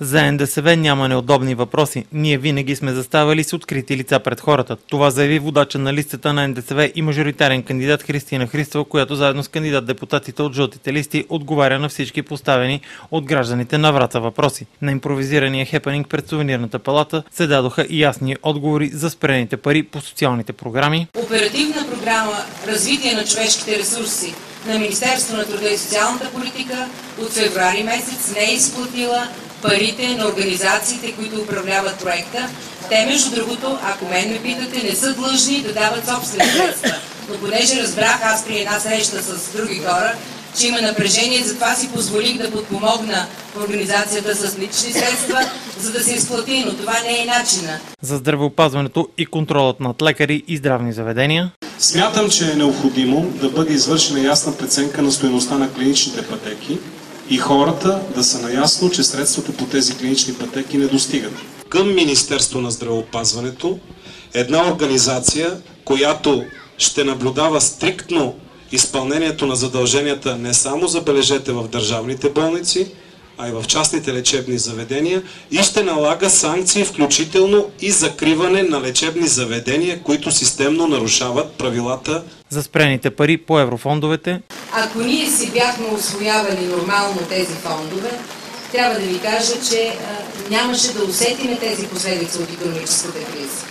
За НДСВ няма неудобни въпроси. Ние винаги сме заставали с открити лица пред хората. Това заяви водача на листата на НДСВ и мажоритарен кандидат Христина Христова, която заедно с кандидат-депутатите от жълтите листи отговаря на всички поставени от гражданите на Враца въпроси. На импровизирания хепанинг пред Сувенирната палата се дадоха и ясни отговори за спрените пари по социалните програми. Оперативна програма "Развитие на човешките ресурси" на Министерството на труда и социалната политика от февруари месец не е изплатила парите на организациите, които управляват проекта. Те, между другото, ако мен ме питате, не са длъжни да дават собствени средства. Но понеже разбрах аз при една среща с други хора, че има напрежение, затова си позволих да подпомогна организацията с лични средства, за да се изплати, но това не е начина. За здравеопазването и контролът над лекари и здравни заведения. Смятам, че е необходимо да бъде извършена ясна преценка на стойността на клиничните пътеки и хората да са наясно, че средствата по тези клинични пътеки не достигат. Към Министерство на здравеопазването една организация, която ще наблюдава стриктно изпълнението на задълженията не само, забележете, в държавните болници, а и в частните лечебни заведения и ще налага санкции, включително и закриване на лечебни заведения, които системно нарушават правилата. За спрените пари по еврофондовете. Ако ние си бяхме усвоявали нормално тези фондове, трябва да ви кажа, че нямаше да усетиме тези последици от икономическата криза.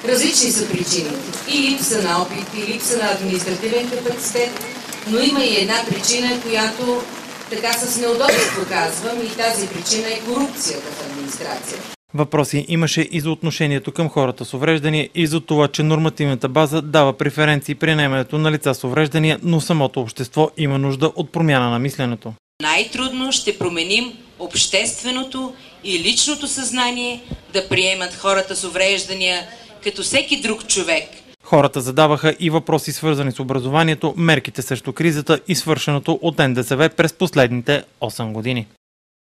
Различни са причините. И липса на опит, и липса на административен капацитет, но има и една причина, която така с неудобство казвам, и тази причина е корупцията в администрацията. Въпроси имаше и за отношението към хората с увреждания и за това, че нормативната база дава преференции при наемането на лица с увреждания, но самото общество има нужда от промяна на мисленето. Най-трудно ще променим общественото и личното съзнание да приемат хората с увреждания като всеки друг човек. Хората задаваха и въпроси, свързани с образованието, мерките срещу кризата и свършеното от НДСВ през последните 8 години.